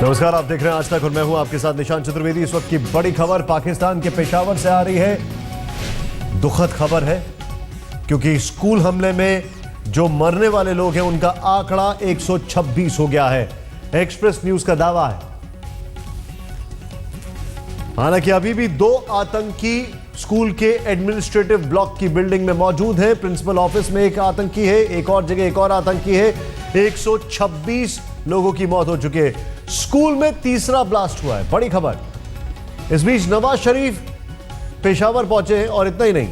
नमस्कार, आप देख रहे हैं आज तक और मैं हूं आपके साथ निशान चतुर्वेदी। इस वक्त की बड़ी खबर पाकिस्तान के पेशावर से आ रही है। दुखद खबर है क्योंकि स्कूल हमले में जो मरने वाले लोग हैं उनका आंकड़ा 126 हो गया है। एक्सप्रेस न्यूज का दावा है। हालांकि अभी भी 2 आतंकी स्कूल के एडमिनिस्ट्रेटिव ब्लॉक की बिल्डिंग में मौजूद है। प्रिंसिपल ऑफिस में एक आतंकी है, एक और जगह एक और आतंकी है। 126 लोगों की मौत हो चुकी है। स्कूल में तीसरा ब्लास्ट हुआ है। बड़ी खबर। इस बीच नवाज शरीफ पेशावर पहुंचे हैं और इतना ही नहीं,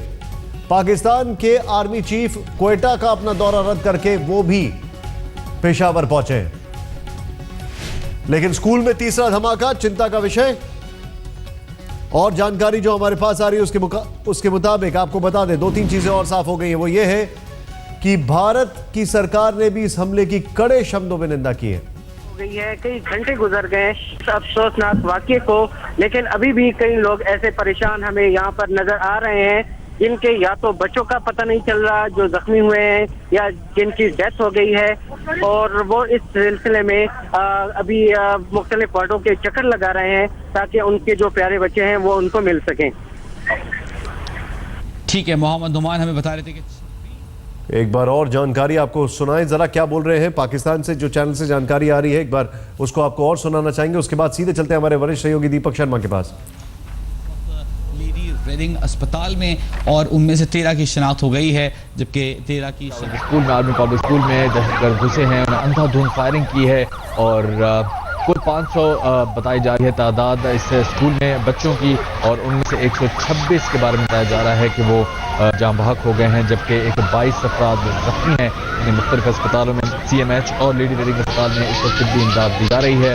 पाकिस्तान के आर्मी चीफ क्वेटा का अपना दौरा रद्द करके वो भी पेशावर पहुंचे हैं। लेकिन स्कूल में तीसरा धमाका चिंता का विषय। और जानकारी जो हमारे पास आ रही है उसके मुताबिक आपको बता दें, 2-3 चीजें और साफ हो गई हैं। वो ये है कि भारत की सरकार ने भी इस हमले की कड़े शब्दों में निंदा की है। गई है, कई घंटे गुजर गए अफसोसनाक वाकये को, लेकिन अभी भी कई लोग ऐसे परेशान हमें यहाँ पर नजर आ रहे हैं जिनके या तो बच्चों का पता नहीं चल रहा जो जख्मी हुए हैं या जिनकी डेथ हो गई है, और वो इस सिलसिले में अभी मुख्तलिफ वार्डों के चक्कर लगा रहे हैं ताकि उनके जो प्यारे बच्चे हैं वो उनको मिल सकें। ठीक है, मोहम्मद नुमान हमें बता रहे थे कि एक बार और जानकारी आपको सुनाएं, जरा क्या बोल रहे हैं पाकिस्तान से। जो चैनल से जानकारी आ रही है एक बार उसको आपको और सुनाना चाहेंगे। उसके बाद सीधे चलते हैं हमारे वरिष्ठ सहयोगी दीपक शर्मा के पास। लेडी रेडिंग अस्पताल में, और उनमें से 13 की शिनाख्त हो गई है, जबकि 13 की स्कूल में, आर्मी पब्लिक स्कूल में दहशतगर्द घुसे हैं, उन्होंने अंधाधुंध फायरिंग की है और कुल 500 बताई जा रही है तादाद इस स्कूल में बच्चों की, और उनमें से 126 के बारे में बताया जा रहा है कि वो जाँ बहक हो गए हैं, जबकि 22 अफराद जख्मी हैं। इन्हें मुख्तलिफ अस्पतालों में CMH और लेडी रेडिंग अस्पताल में इस वक्त तिब्बी इमदाद दी जा रही है।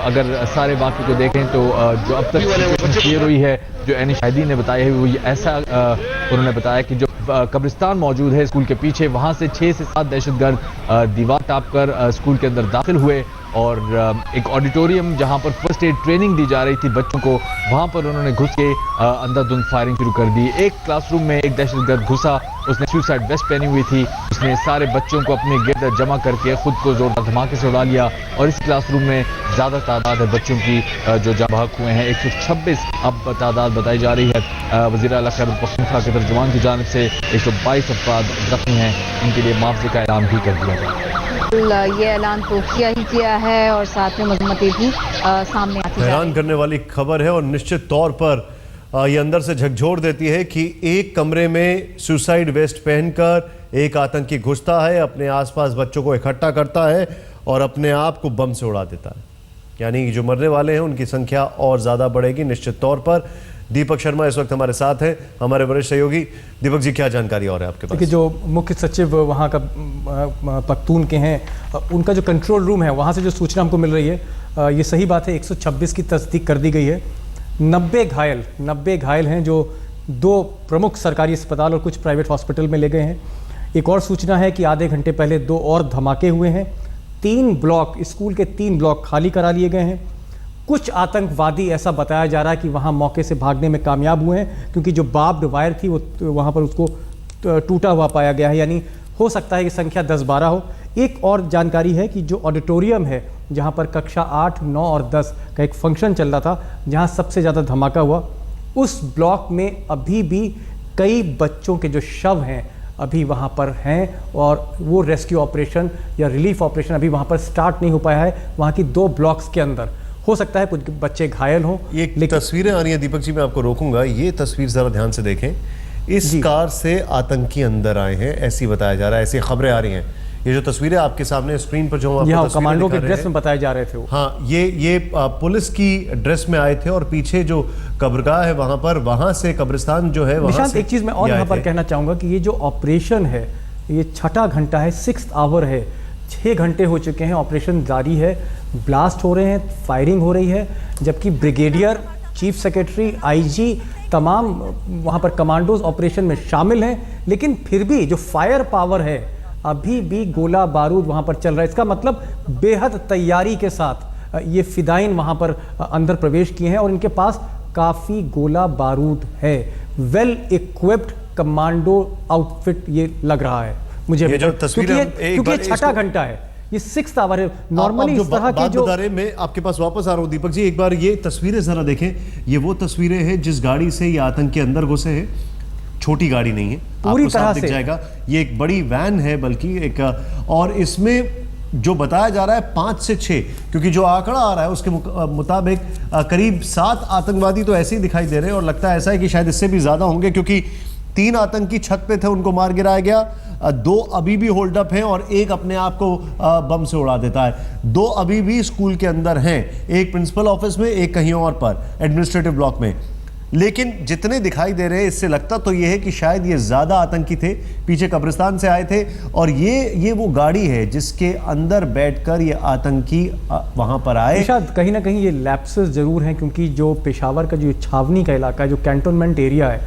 अगर सारे वाक़े को देखें तो जो अब तक सिचुएशन क्लियर हुई है, जो एनी शाहिदी ने बताया है वो ऐसा उन्होंने बताया कि जो कब्रिस्तान मौजूद है स्कूल के पीछे, वहाँ से 6 से 7 दहशतगर्द दीवार टाप कर स्कूल के अंदर दाखिल हुए और एक ऑडिटोरियम जहाँ पर फर्स्ट एड ट्रेनिंग दी जा रही थी बच्चों को, वहाँ पर उन्होंने घुस के अंधाधुंध फायरिंग शुरू कर दी। एक क्लासरूम में एक दहशतगर्द घुसा, उसने सुसाइड वेस्ट पहनी हुई थी, उसने सारे बच्चों को अपने गिर्द जमा करके खुद को जोरदार धमाके से उड़ा लिया, और इस क्लासरूम में ज़्यादा तादाद है बच्चों की जो जाँ बहक हुए हैं। 126 अब तादाद बताई जा रही है। वज़ीर आला खैबर पख्तूनख्वा के तर्जुमान की जानिब से 122 अफराद जख्मी हैं, इनके लिए मुआवजे का ऐलान भी कर दिया गया। ये ऐलान तो किया ही किया है और साथ में मजम्मतें भी सामने आती हैं। हैरान करने वाली खबर है और निश्चित तौर पर ये अंदर से झकझोर देती है कि एक कमरे में सुसाइड वेस्ट पहनकर एक आतंकी घुसता है, अपने आसपास बच्चों को इकट्ठा करता है और अपने आप को बम से उड़ा देता है। यानी जो मरने वाले हैं उनकी संख्या और ज़्यादा बढ़ेगी निश्चित तौर पर। दीपक शर्मा इस वक्त हमारे साथ हैं, हमारे वरिष्ठ सहयोगी। दीपक जी, क्या जानकारी और है आपके पास? देखिए, जो मुख्य सचिव वहाँ का पख्तून के हैं, उनका जो कंट्रोल रूम है वहाँ से जो सूचना हमको मिल रही है, ये सही बात है, 126 की तस्दीक कर दी गई है। 90 घायल हैं जो 2 प्रमुख सरकारी अस्पताल और कुछ प्राइवेट हॉस्पिटल में ले गए हैं। एक और सूचना है कि आधे घंटे पहले 2 और धमाके हुए हैं। 3 ब्लॉक, स्कूल के 3 ब्लॉक खाली करा लिए गए हैं। कुछ आतंकवादी, ऐसा बताया जा रहा है कि वहाँ मौके से भागने में कामयाब हुए हैं, क्योंकि जो बार्ब्ड वायर थी वो वहाँ पर उसको टूटा हुआ पाया गया है, यानी हो सकता है कि संख्या 10-12 हो। एक और जानकारी है कि जो ऑडिटोरियम है जहाँ पर कक्षा 8, 9 और 10 का एक फंक्शन चल रहा था, जहाँ सबसे ज़्यादा धमाका हुआ, उस ब्लॉक में अभी भी कई बच्चों के जो शव हैं अभी वहाँ पर हैं, और वो रेस्क्यू ऑपरेशन या रिलीफ ऑपरेशन अभी वहाँ पर स्टार्ट नहीं हो पाया है। वहाँ की 2 ब्लॉक्स के अंदर हो सकता है कुछ बच्चे घायल हों। ये तस्वीरें आ रही हैं दीपक जी, मैं आपको रोकूंगा। ये तस्वीर जरा ध्यान से देखें। इस कार से आतंकी अंदर आए हैं, ऐसी बताया जा रहा है, ऐसी खबरें आ रही हैं। ये जो तस्वीरें आपके सामने स्क्रीन पर जो यहाँ कमांडो के ड्रेस में बताए जा रहे थे वो। हाँ, ये पुलिस की ड्रेस में आए थे और पीछे जो कब्रगाह है वहां पर, वहां से कब्रिस्तान जो है वहां से। एक चीज मैं और यहाँ पर कहना चाहूंगा कि ये जो ऑपरेशन है ये 6ठा घंटा है, 6th आवर है। 6 घंटे हो चुके हैं, ऑपरेशन जारी है, ब्लास्ट हो रहे हैं, फायरिंग हो रही है, जबकि ब्रिगेडियर, चीफ सेक्रेटरी, IG तमाम वहाँ पर कमांडोज ऑपरेशन में शामिल हैं, लेकिन फिर भी जो फायर पावर है अभी भी गोला बारूद वहाँ पर चल रहा है। इसका मतलब बेहद तैयारी के साथ ये फिदाइन वहाँ पर अंदर प्रवेश किए हैं और इनके पास काफ़ी गोला बारूद है। वेल इक्विप्ड कमांडो आउटफिट ये लग रहा है मुझे, ये जो तस्वीर क्योंकि 6ठा घंटा है, ये 6th आवर है। नॉर्मली आप इस तरह के बात जो बता रहे, मैं आपके पास वापस आ रहा हूं दीपक जी, एक बार ये तस्वीरें जरा देखें। ये वो तस्वीरें हैं जिस गाड़ी से ये आतंकी अंदर घुसे हैं। छोटी गाड़ी नहीं है, पूरी आपको साफ तरह दिख से जाएगा। ये एक बड़ी वैन है बल्कि एक, और इसमें जो बताया जा रहा है 5 से 6, क्योंकि जो आंकड़ा आ रहा है उसके मुताबिक करीब 7 आतंकवादी तो ऐसे ही दिखाई दे रहे हैं, और लगता है ऐसा है कि शायद इससे भी ज्यादा होंगे, क्योंकि 3 आतंकी छत पे थे, उनको मार गिराया गया। 2 अभी भी होल्ड अप हैं और एक अपने आप को बम से उड़ा देता है। 2 अभी भी स्कूल के अंदर हैं, एक प्रिंसिपल ऑफिस में, एक कहीं और पर एडमिनिस्ट्रेटिव ब्लॉक में। लेकिन जितने दिखाई दे रहे हैं इससे लगता तो यह है कि शायद ये ज्यादा आतंकी थे, पीछे कब्रिस्तान से आए थे, और ये वो गाड़ी है जिसके अंदर बैठकर ये आतंकी वहां पर आए। शायद कहीं ना कहीं ये लैप्सेस जरूर हैं, क्योंकि जो पेशावर का जो छावनी का इलाका है, जो कैंटोनमेंट एरिया है,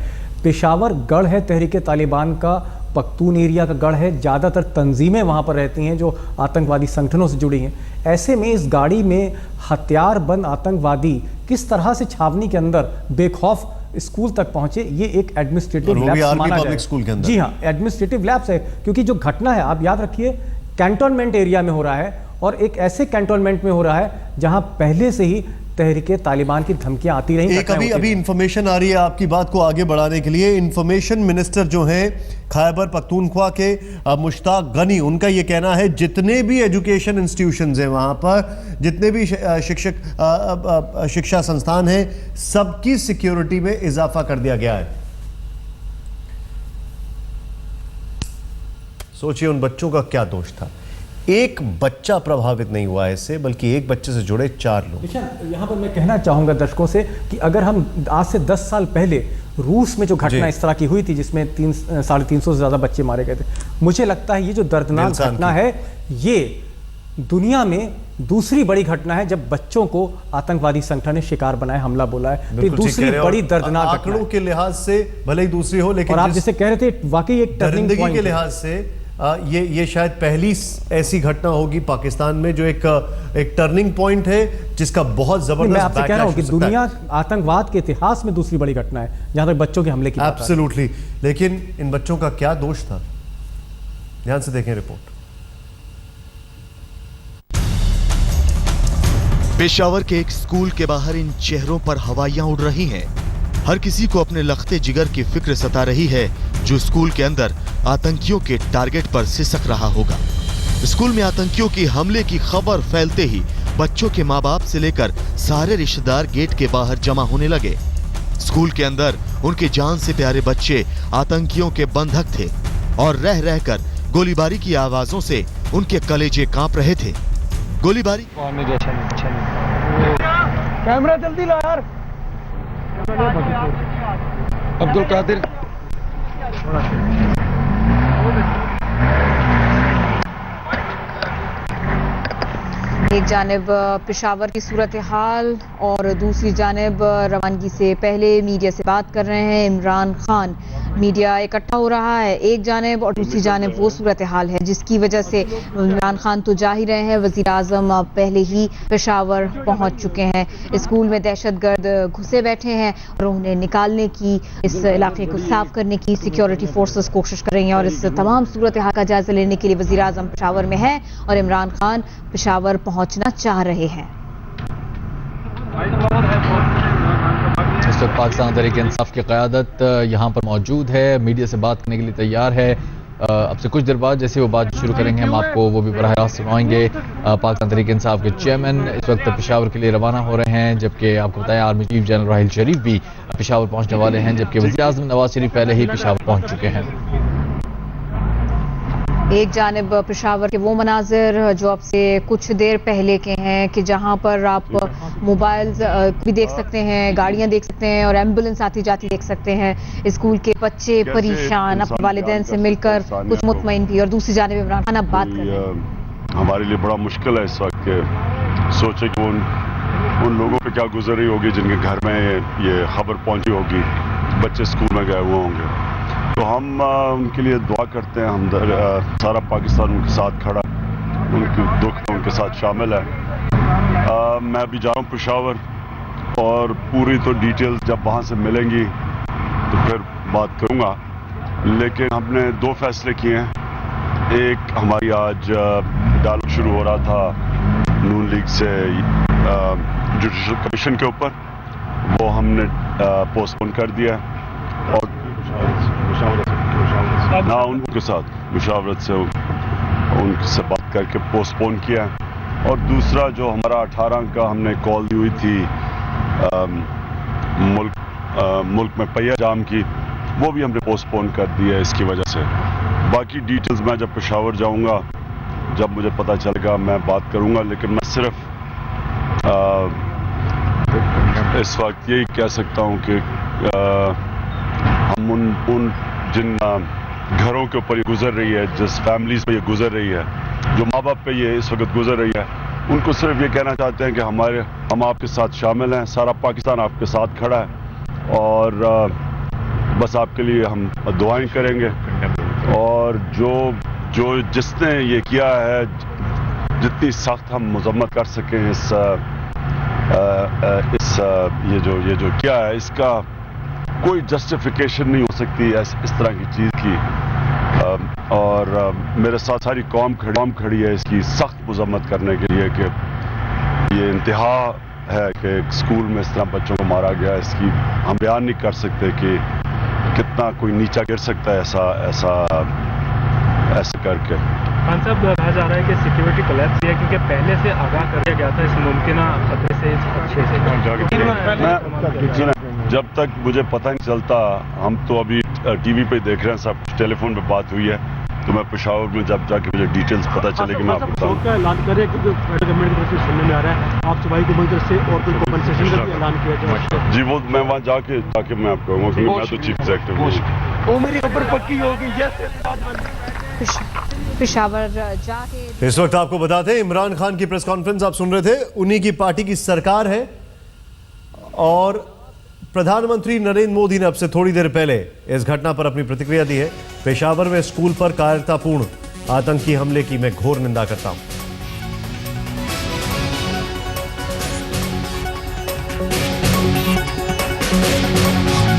पेशावर गढ़ है तहरीक तालिबान का, पख्तून एरिया का गढ़ है। ज़्यादातर तंजीमें वहाँ पर रहती हैं जो आतंकवादी संगठनों से जुड़ी हैं। ऐसे में इस गाड़ी में हथियारबंद आतंकवादी किस तरह से छावनी के अंदर बेखौफ स्कूल तक पहुंचे, ये एक एडमिनिस्ट्रेटिव लैप्स माना जाए। स्कूल के अंदर, जी हाँ, एडमिनिस्ट्रेटिव लैप्स है, क्योंकि जो घटना है आप याद रखिए कैंटोनमेंट एरिया में हो रहा है, और एक ऐसे कैंटोनमेंट में हो रहा है जहां पहले से ही तहरीके तालिबान की धमकियां आती रही। एक अभी इंफॉर्मेशन आ रही है आपकी बात को आगे बढ़ाने के लिए। इंफॉर्मेशन मिनिस्टर जो हैं खैबर पख्तूनख्वा के मुश्ताक गनी, उनका ये कहना है जितने भी एजुकेशन इंस्टीट्यूशंस हैं वहां पर, जितने भी शिक्षा संस्थान हैं, सबकी सिक्योरिटी में इजाफा कर दिया गया है। सोचिए उन बच्चों का क्या दोष था। एक बच्चा प्रभावित नहीं हुआ इससे, बल्कि एक बच्चे से जुड़े 4 लोग। यहाँ पर मैं कहना चाहूंगा दर्शकों से कि अगर हम आज से 10 साल पहले रूस में जो घटना इस तरह की हुई थी, जिसमें 350 से ज्यादा बच्चे मारे गए थे, मुझे लगता है ये जो दर्दनाक घटना है, ये दुनिया में दूसरी बड़ी घटना है जब बच्चों को आतंकवादी संगठन ने शिकार बनाया, हमला बोला है। तो दूसरी बड़ी दर्दनाक आंकड़ों के लिहाज से भले ही दूसरी हो, लेकिन आप जैसे कह रहे थे वाकई एक टर्निंग पॉइंट के लिहाज से ये शायद पहली ऐसी घटना होगी पाकिस्तान में जो एक टर्निंग पॉइंट है, जिसका बहुत जबरदस्त। मैं आपसे कह रहा हूं कि दुनिया आतंकवाद के इतिहास में दूसरी बड़ी घटना है जहां तक बच्चों के हमले की बात है। एब्सोल्युटली। लेकिन इन बच्चों का क्या दोष था, ध्यान से देखें रिपोर्ट। पेशावर के एक स्कूल के बाहर इन चेहरों पर हवाइयां उड़ रही हैं। हर किसी को अपने लखते जिगर की फिक्र सता रही है जो स्कूल के अंदर आतंकियों के टारगेट पर सिसक रहा होगा। स्कूल में आतंकियों की हमले की खबर फैलते ही बच्चों के माँ बाप से लेकर सारे रिश्तेदार गेट के बाहर जमा होने लगे। स्कूल के अंदर उनके जान से प्यारे बच्चे आतंकियों के बंधक थे और रह रहकर गोलीबारी की आवाजों से उनके कलेजे कांप रहे थे। गोलीबारी कैमरा जल्दी ला यार। अब्दुल कादिर एक जानिब पेशावर की सूरत हाल और दूसरी जानिब रवानगी से पहले मीडिया से बात कर रहे हैं इमरान खान। मीडिया इकट्ठा हो रहा है एक जानिब, और दूसरी जानिब वो सूरत हाल है जिसकी वजह से इमरान खान तो जा ही रहे हैं, वज़ीर आज़म पहले ही पेशावर पहुंच चुके हैं। स्कूल में दहशतगर्द घुसे बैठे हैं और उन्हें निकालने की, इस इलाके को साफ करने की सिक्योरिटी फोर्सेस कोशिश कर रही हैं, और इस तमाम सूरत हाल का जायजा लेने के लिए वज़ीर आज़म पेशावर में है और इमरान खान पेशावर पहुंचना चाह रहे हैं। इस वक्त पाकिस्तान तहरीक-ए-इंसाफ की क़यादत यहाँ पर मौजूद है, मीडिया से बात करने के लिए तैयार है। अब से कुछ देर बाद जैसे वो बात शुरू करेंगे हम आपको वो भी बराह रास्त सुनाएंगे। पाकिस्तान तहरीक-ए-इंसाफ के चेयरमैन इस वक्त पेशावर के लिए रवाना हो रहे हैं, जबकि आपको बताया आर्मी चीफ जनरल राहिल शरीफ भी पेशावर पहुँचने वाले हैं, जबकि वज़ीर आज़म नवाज शरीफ पहले ही पेशावर पहुँच चुके हैं। एक जानिब पेशावर के वो मनाजिर जो अब से कुछ देर पहले के हैं कि जहां पर आप मोबाइल भी देख सकते हैं, गाड़ियां देख सकते हैं और एम्बुलेंस आती जाती देख सकते हैं। स्कूल के बच्चे परेशान, अपने वालिदैन से मिलकर कुछ मुतमईन भी, और दूसरी जानिब इमरान खान अब बात कर रहे हैं। हमारे लिए बड़ा मुश्किल है इस वक्त के सोचे कि उन लोगों पे क्या गुजर रही होगी जिनके घर में ये खबर पहुंची होगी, बच्चे स्कूल में गए हुए होंगे। तो हम उनके लिए दुआ करते हैं, हम सारा पाकिस्तान उनके साथ खड़ा, उनके दुख में उनके साथ शामिल है। मैं अभी जा रहा हूँ पेशावर, और पूरी तो डिटेल्स जब वहाँ से मिलेंगी तो फिर बात करूँगा। लेकिन हमने 2 फैसले किए हैं। एक हमारी आज डायलॉग शुरू हो रहा था नून लीग से जुडिशल कमीशन के ऊपर, वो हमने पोस्टपोन कर दिया और ना उनके साथ मुशावरत से उनसे बात करके पोस्टपोन किया। और दूसरा जो हमारा 18 का हमने कॉल दी हुई थी मुल्क में पहिया जाम की, वो भी हमने पोस्टपोन कर दिया इसकी वजह से। बाकी डिटेल्स मैं जब पेशावर जाऊंगा, जब मुझे पता चलेगा मैं बात करूंगा, लेकिन मैं सिर्फ इस वक्त यही कह सकता हूं कि हम उन जिन घरों के ऊपर ये गुजर रही है, जिस फैमिलीज पे ये गुजर रही है, जो माँ बाप पे ये इस वक्त गुजर रही है, उनको सिर्फ ये कहना चाहते हैं कि हम आपके साथ शामिल हैं, सारा पाकिस्तान आपके साथ खड़ा है और बस आपके लिए हम दुआएं करेंगे। और जिसने ये किया है, जितनी सख्त हम मजम्मत कर सकें ये जो किया है, इसका कोई जस्टिफिकेशन नहीं हो सकती इस तरह की चीज़ की। और मेरे साथ सारी कौम खड़ी है इसकी सख्त मजम्मत करने के लिए कि ये इंतहा है कि स्कूल में इस तरह बच्चों को मारा गया। इसकी हम बयान नहीं कर सकते कि कितना कोई नीचा गिर सकता है ऐसा करके। खान साहब, कहा जा रहा है कि सिक्योरिटी कोलैप्स है क्योंकि पहले से आगाह कर दिया गया था इस मुमकिन खतरे से, अच्छे से। जब तक मुझे पता नहीं चलता, हम तो अभी टीवी पे देख रहे हैं, सब टेलीफोन पे बात हुई है, तो मैं पेशावर में जब जाके मुझे डिटेल्स पता चलेगी मैं आपको बताऊंगा। का ऐलान कर रहे हैं क्योंकि गवर्नमेंट की तरफ से सुनने में आ रहा है आप सुबाई को तरफ से और कोई कॉम्पनसेशन का भी ऐलान किया जाए। जी, वो मैं वहाँ जाके मैं आपको कहूँगा क्योंकि मैं तो चीफ एग्जीक्यूटिव हूँ। वो मेरी खबर पक्की होगी। पेशावर जाके इस वक्त आपको बताते हैं, इमरान खान की प्रेस कॉन्फ्रेंस आप सुन रहे थे, उन्हीं की पार्टी की सरकार है और प्रधानमंत्री नरेंद्र मोदी ने अब से थोड़ी देर पहले इस घटना पर अपनी प्रतिक्रिया दी है। पेशावर में स्कूल पर कायरतापूर्ण आतंकी हमले की मैं घोर निंदा करता हूं।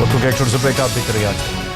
वक्त के एक छोटे से ब्रेक आप देखते रहिए।